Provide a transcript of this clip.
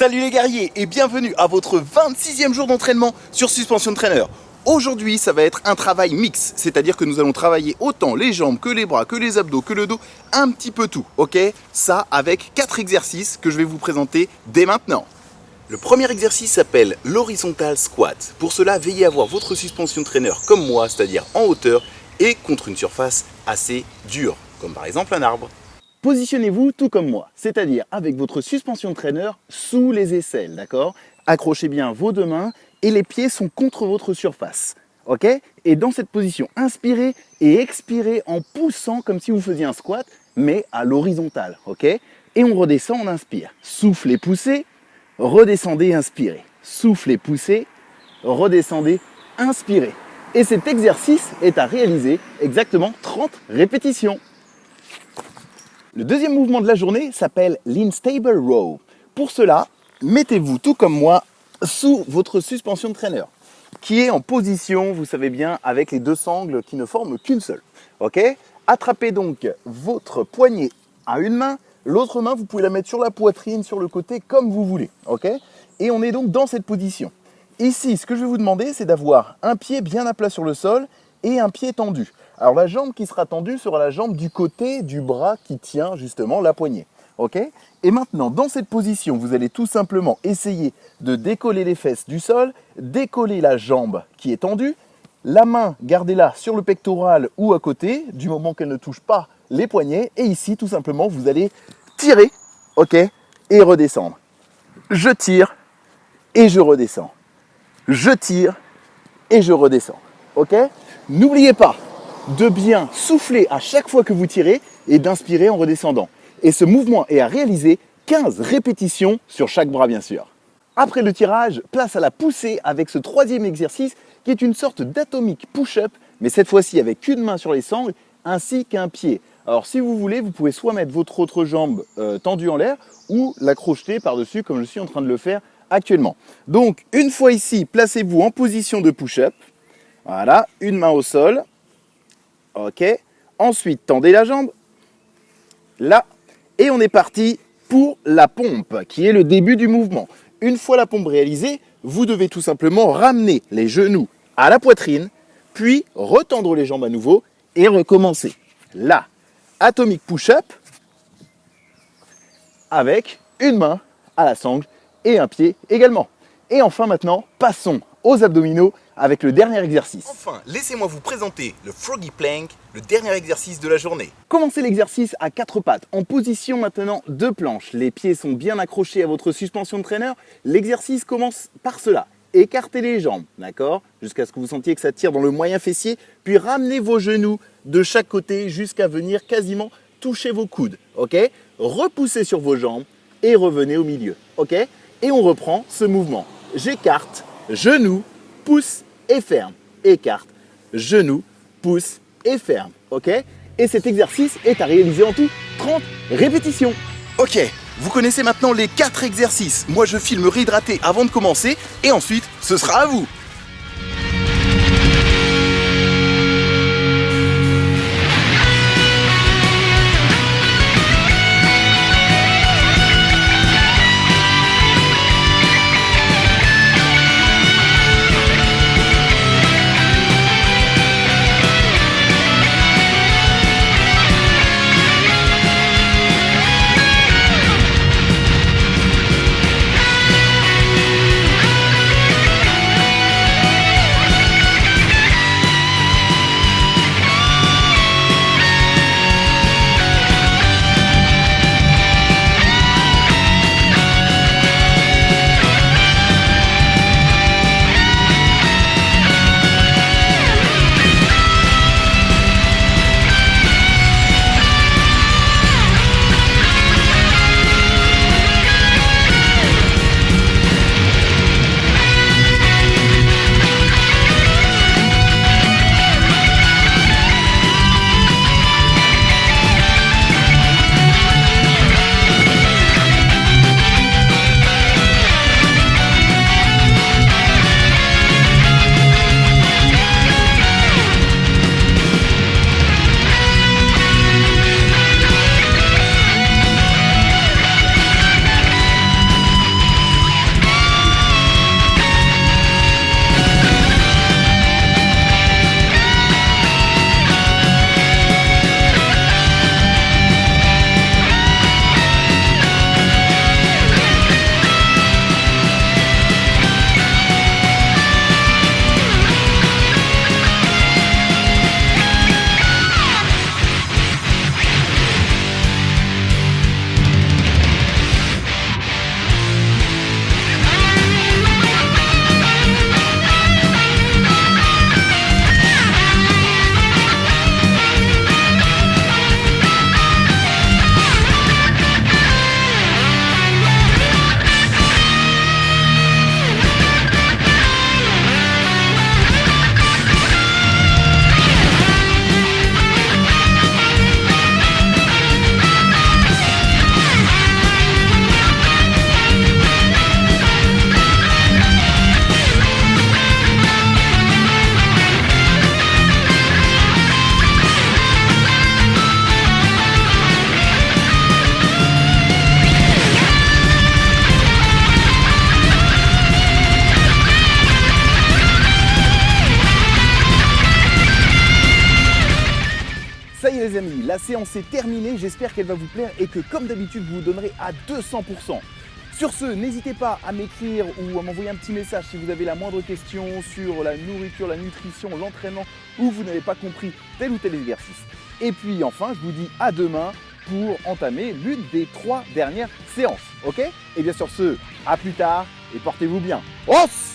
Salut les guerriers et bienvenue à votre 26e jour d'entraînement sur Suspension Trainer. Aujourd'hui, ça va être un travail mix, c'est-à-dire que nous allons travailler autant les jambes que les bras, que les abdos, que le dos, un petit peu tout, ok? Ça avec 4 exercices que je vais vous présenter dès maintenant. Le premier exercice s'appelle l'horizontal squat. Pour cela, veillez à avoir votre suspension trainer comme moi, c'est-à-dire en hauteur et contre une surface assez dure, comme par exemple un arbre. Positionnez-vous tout comme moi, c'est-à-dire avec votre suspension trainer sous les aisselles, d'accord? Accrochez bien vos deux mains et les pieds sont contre votre surface, ok? Et dans cette position, inspirez et expirez en poussant comme si vous faisiez un squat, mais à l'horizontale, ok? Et on redescend, on inspire. Soufflez, poussez, redescendez, inspirez. Soufflez, poussez, redescendez, inspirez. Et cet exercice est à réaliser exactement 30 répétitions. Le deuxième mouvement de la journée s'appelle l'Instable Row. Pour cela, mettez-vous tout comme moi sous votre suspension de trainer, qui est en position, vous savez bien, avec les deux sangles qui ne forment qu'une seule. Ok ? Attrapez donc votre poignet à une main, l'autre main, vous pouvez la mettre sur la poitrine, sur le côté, comme vous voulez. Ok ? Et on est donc dans cette position. Ici, ce que je vais vous demander, c'est d'avoir un pied bien à plat sur le sol et un pied tendu. Alors la jambe qui sera tendue sera la jambe du côté du bras qui tient justement la poignée. Ok ? Et maintenant, dans cette position, vous allez tout simplement essayer de décoller les fesses du sol, décoller la jambe qui est tendue, la main, gardez-la sur le pectoral ou à côté, du moment qu'elle ne touche pas les poignets. Et ici, tout simplement, vous allez tirer, ok ? Et redescendre. Je tire et je redescends. Je tire et je redescends. Ok ? N'oubliez pas de bien souffler à chaque fois que vous tirez et d'inspirer en redescendant. Et ce mouvement est à réaliser 15 répétitions sur chaque bras bien sûr. Après le tirage, place à la poussée avec ce troisième exercice qui est une sorte d'atomic push-up, mais cette fois-ci avec une main sur les sangles ainsi qu'un pied. Alors si vous voulez, vous pouvez soit mettre votre autre jambe tendue en l'air ou la crocheter par-dessus comme je suis en train de le faire actuellement. Donc une fois ici, placez-vous en position de push-up. Voilà, une main au sol. Ok. Ensuite, tendez la jambe. Là. Et on est parti pour la pompe, qui est le début du mouvement. Une fois la pompe réalisée, vous devez tout simplement ramener les genoux à la poitrine, puis retendre les jambes à nouveau et recommencer. Là. Atomic push-up avec une main à la sangle et un pied également. Et enfin maintenant, passons aux abdominaux avec le dernier exercice. Enfin, laissez-moi vous présenter le Froggy Plank, le dernier exercice de la journée. Commencez l'exercice à 4 pattes, en position maintenant de planche. Les pieds sont bien accrochés à votre suspension de trainer. L'exercice commence par cela. Écartez les jambes, d'accord ? Jusqu'à ce que vous sentiez que ça tire dans le moyen fessier. Puis ramenez vos genoux de chaque côté jusqu'à venir quasiment toucher vos coudes, ok ? Repoussez sur vos jambes et revenez au milieu, ok ? Et on reprend ce mouvement. J'écarte, genoux, pousse et ferme. Écarte, genou, pousse et ferme. Ok ? Et cet exercice est à réaliser en tout 30 répétitions. Ok, vous connaissez maintenant les 4 exercices. Moi, je file me réhydrater avant de commencer et ensuite, ce sera à vous. Ça y est les amis, la séance est terminée, j'espère qu'elle va vous plaire et que comme d'habitude vous vous donnerez à 200%. Sur ce, n'hésitez pas à m'écrire ou à m'envoyer un petit message si vous avez la moindre question sur la nourriture, la nutrition, l'entraînement ou vous n'avez pas compris tel ou tel exercice. Et puis enfin, je vous dis à demain pour entamer l'une des 3 dernières séances, ok? Et bien sur ce, à plus tard et portez-vous bien. Os!